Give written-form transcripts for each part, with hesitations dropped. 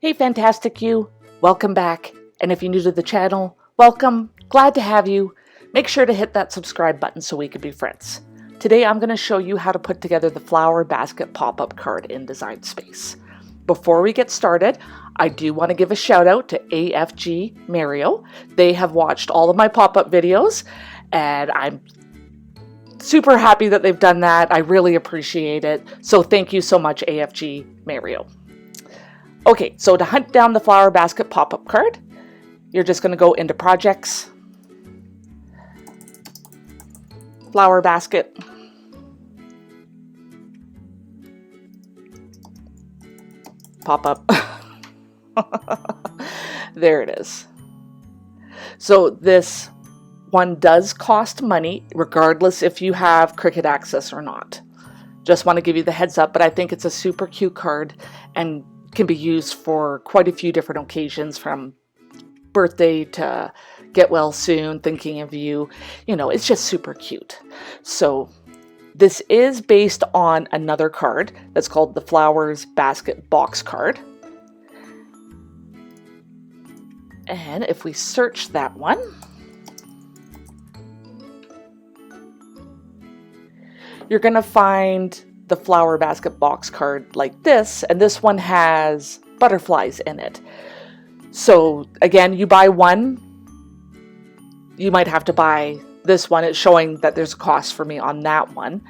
Hey Fantastic You, welcome back. And if you're new to the channel, welcome, glad to have you. Make sure to hit that subscribe button so we can be friends. Today I'm going to show you how to put together the flower basket pop-up card in Design Space. Before we get started, I do want to give a shout out to AFG Mario. They have watched all of my pop-up videos and I'm super happy that they've done that. I really appreciate it. So thank you so much, AFG Mario. Okay, so to hunt down the flower basket pop-up card, you're just going to go into Projects, Flower Basket, pop-up. There it is. So this one does cost money, regardless if you have Cricut access or not. Just want to give you the heads up, but I think it's a super cute card and can be used for quite a few different occasions, from birthday to get well soon, thinking of you. You know, it's just super cute. So this is based on another card that's called the Flowers Basket Box card. And if we search that one, you're going to find the flower basket box card like this, and this one has butterflies in it. So again, you buy one, you might have to buy this one. It's showing that there's a cost for me on that one,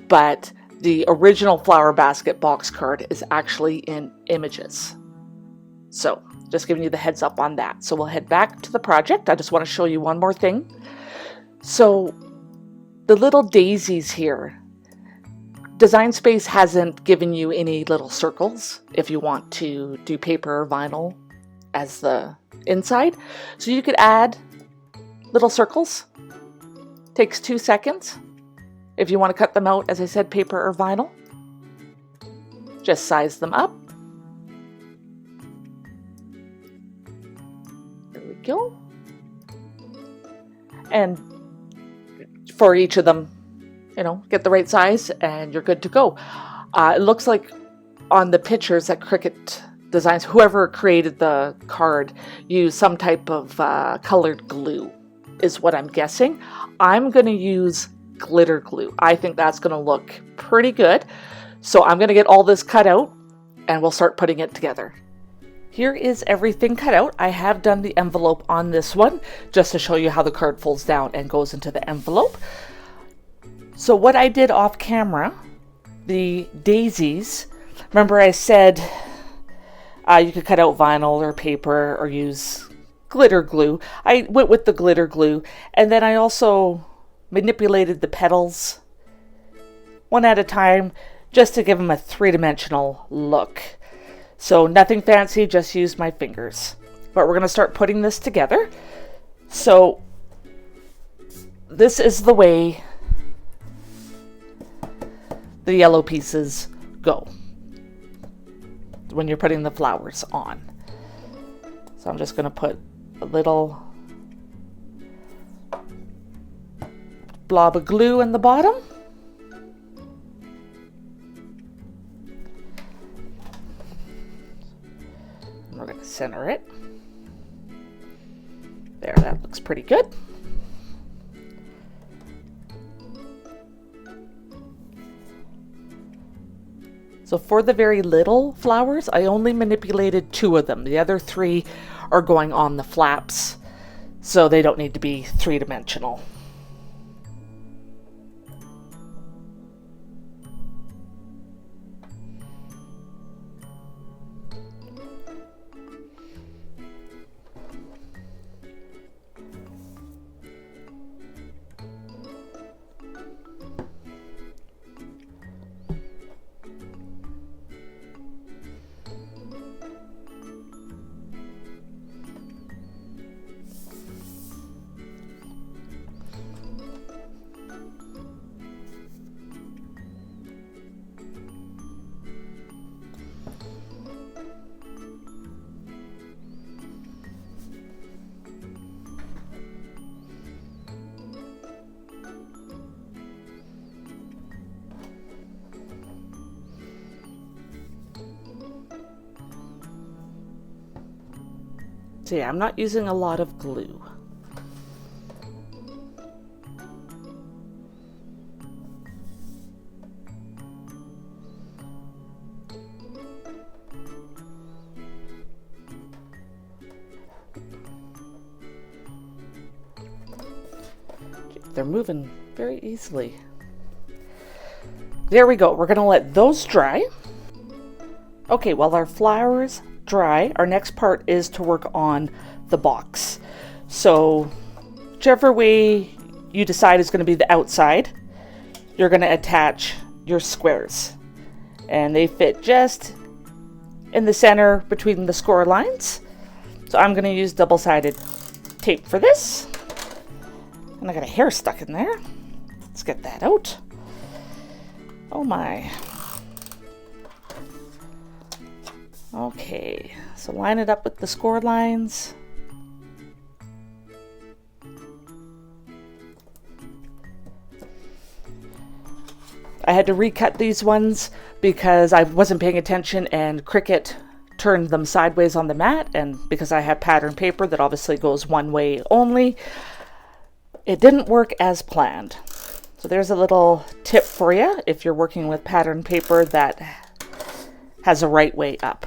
but the original flower basket box card is actually in images. So just giving you the heads up on that. So we'll head back to the project. I just want to show you one more thing. So the little daisies here, Design Space hasn't given you any little circles if you want to do paper or vinyl as the inside. So you could add little circles. Takes 2 seconds. If you want to cut them out, as I said, paper or vinyl, just size them up. There we go. And for each of them, you know, get the right size and you're good to go. It looks like on the pictures that Cricut Designs, whoever created the card, used some type of colored glue, is what I'm guessing. I'm going to use glitter glue. I think that's going to look pretty good. So I'm going to get all this cut out and we'll start putting it together. Here is everything cut out. I have done the envelope on this one just to show you how the card folds down and goes into the envelope. So what I did off camera, the daisies, remember I said you could cut out vinyl or paper or use glitter glue. I went with the glitter glue, and then I also manipulated the petals one at a time just to give them a three-dimensional look. So nothing fancy, just used my fingers. But we're going to start putting this together. So this is the way the yellow pieces go when you're putting the flowers on. So I'm just going to put a little blob of glue in the bottom. And we're going to center it. There, that looks pretty good. So for the very little flowers, I only manipulated 2 of them. The other 3 are going on the flaps, so they don't need to be three-dimensional. So yeah, I'm not using a lot of glue. They're moving very easily. There we go. We're going to let those dry. Okay, while our flowers dry, our next part is to work on the box. So whichever way you decide is going to be the outside, you're going to attach your squares. And they fit just in the center between the score lines. So I'm going to use double-sided tape for this. And I got a hair stuck in there. Let's get that out. Oh my. Okay, so line it up with the score lines. I had to recut these ones because I wasn't paying attention and Cricut turned them sideways on the mat, and because I have pattern paper that obviously goes one way only, it didn't work as planned. So there's a little tip for you if you're working with pattern paper that has a right way up.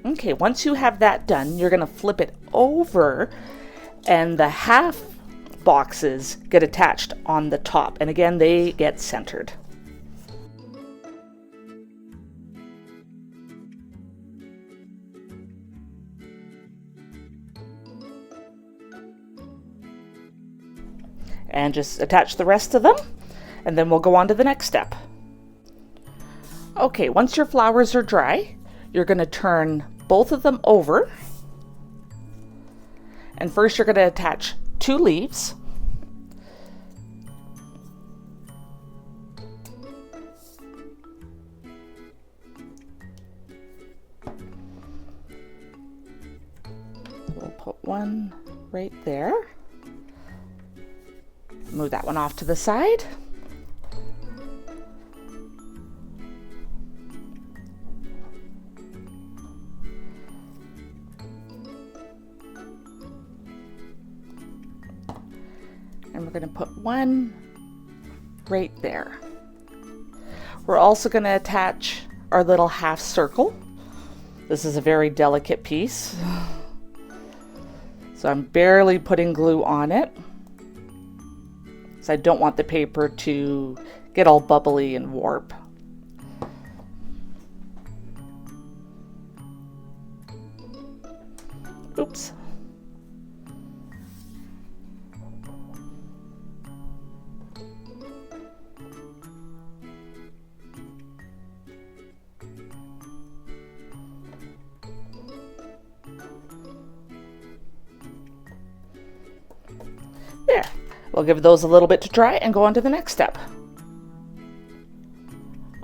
Okay, once you have that done, you're going to flip it over and the half boxes get attached on the top. And again, they get centered. And just attach the rest of them, and then we'll go on to the next step. Okay, once your flowers are dry, you're going to turn both of them over. And first you're going to attach 2 leaves. We'll put one right there. Move that one off to the side. And we're going to put one right there. We're also going to attach our little half circle. This is a very delicate piece, so I'm barely putting glue on it, because I don't want the paper to get all bubbly and warp. Oops. There. We'll give those a little bit to dry and go on to the next step.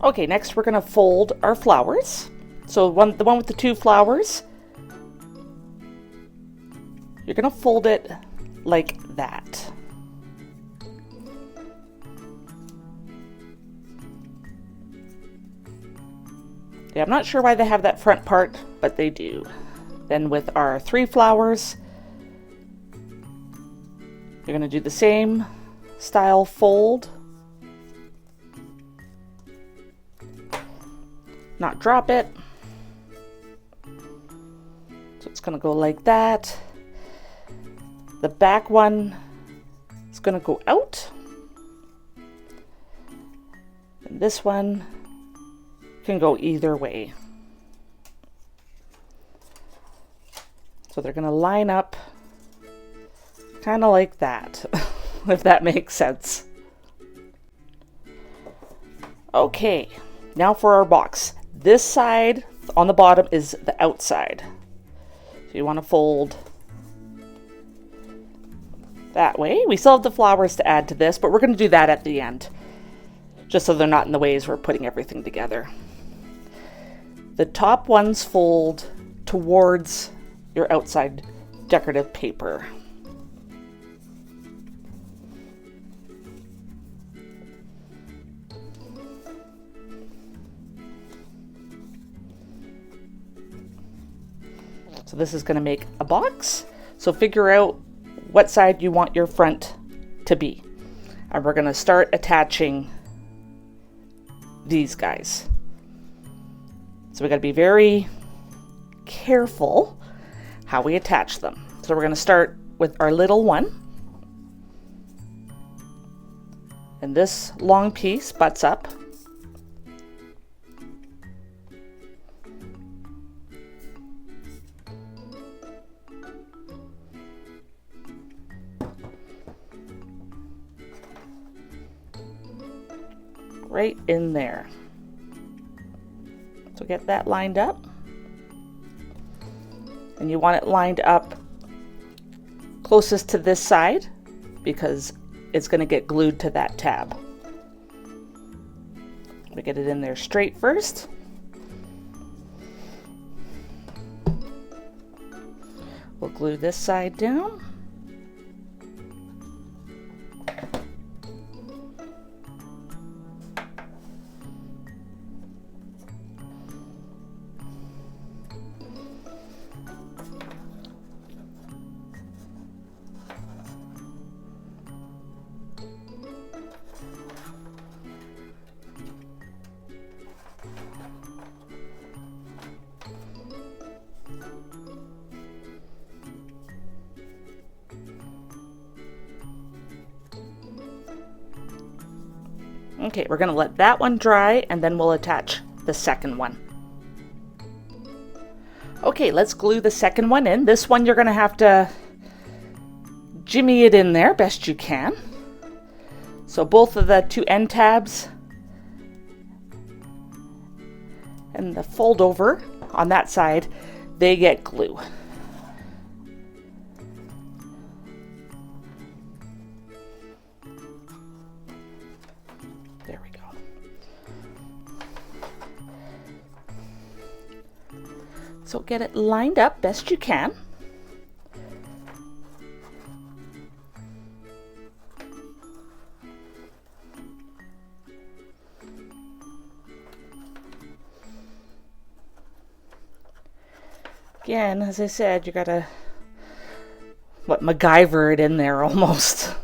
Okay, next we're going to fold our flowers. So the one with the 2 flowers, you're going to fold it like that. Yeah, I'm not sure why they have that front part, but they do. Then with our 3 flowers, you're going to do the same style fold. Not drop it. So it's going to go like that. The back one is going to go out. And this one can go either way. So they're going to line up kind of like that, if that makes sense. Okay, now for our box. This side on the bottom is the outside. So you want to fold that way. We still have the flowers to add to this, but we're going to do that at the end, just so they're not in the way as we're putting everything together. The top ones fold towards your outside decorative paper. So this is going to make a box. So figure out what side you want your front to be. And we're going to start attaching these guys. So we got to be very careful how we attach them. So we're going to start with our little one. And this long piece butts up. Right in there. So get that lined up. And you want it lined up closest to this side because it's going to get glued to that tab. We get it in there straight first. We'll glue this side down. Okay, we're going to let that one dry and then we'll attach the second one. Okay, let's glue the second one in. This one you're going to have to jimmy it in there best you can. So both of the two end tabs and the fold over on that side, they get glue. There we go. So get it lined up best you can. Again, as I said, you gotta, MacGyver it in there almost.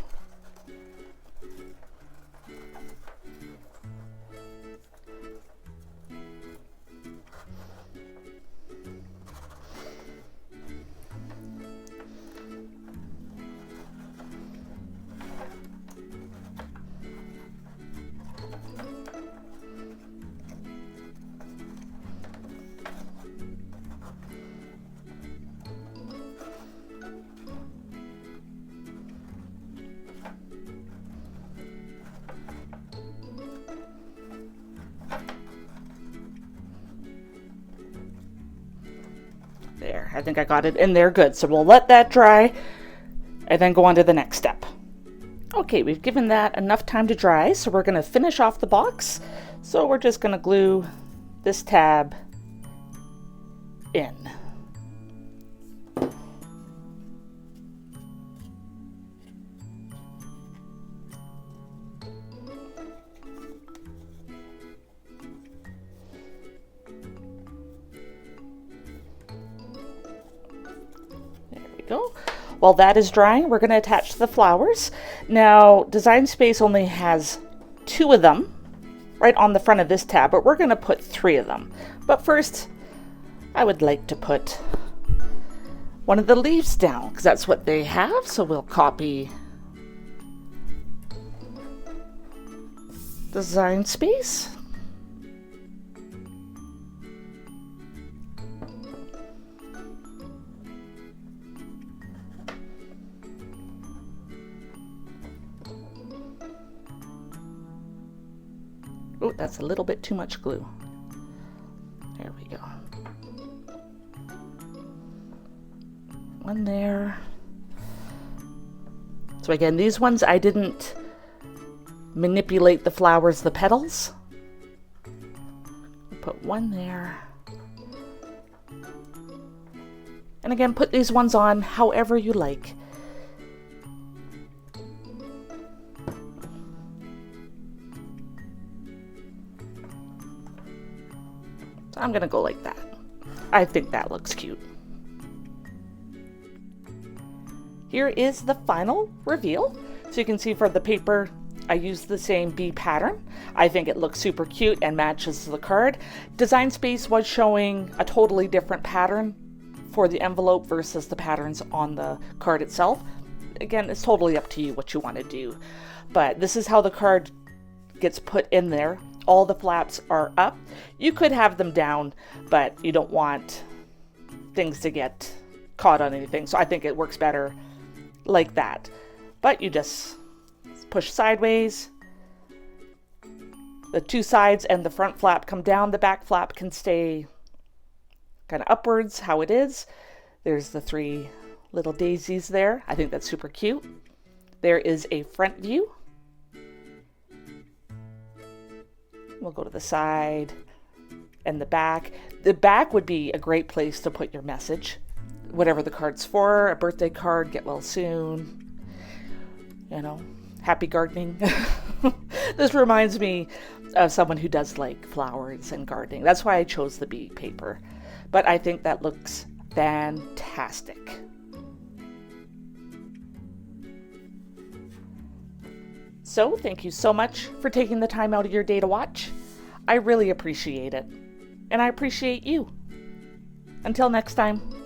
There, I think I got it in there good. So we'll let that dry and then go on to the next step. Okay, we've given that enough time to dry, so we're going to finish off the box. So we're just going to glue this tab in. Go. While that is drying, we're going to attach the flowers. Now, Design Space only has 2 of them right on the front of this tab, but we're going to put 3 of them. But first, I would like to put one of the leaves down because that's what they have. So we'll copy Design Space. Oh, that's a little bit too much glue. There we go. One there. So again, these ones I didn't manipulate the flowers, the petals. Put one there. And again, put these ones on however you like. So I'm gonna go like that. I think that looks cute. Here is the final reveal. So you can see for the paper, I used the same bee pattern. I think it looks super cute and matches the card. Design Space was showing a totally different pattern for the envelope versus the patterns on the card itself. Again, it's totally up to you what you want to do. But this is how the card gets put in there. All the flaps are up. You could have them down, but you don't want things to get caught on anything. So I think it works better like that. But you just push sideways. The two sides and the front flap come down. The back flap can stay kind of upwards, how it is. There's the three little daisies there. I think that's super cute. There is a front view. We'll go to the side and the back. The back would be a great place to put your message. Whatever the card's for, a birthday card, get well soon, you know, happy gardening. This reminds me of someone who does like flowers and gardening. That's why I chose the bee paper. But I think that looks fantastic. So thank you so much for taking the time out of your day to watch. I really appreciate it. And I appreciate you. Until next time.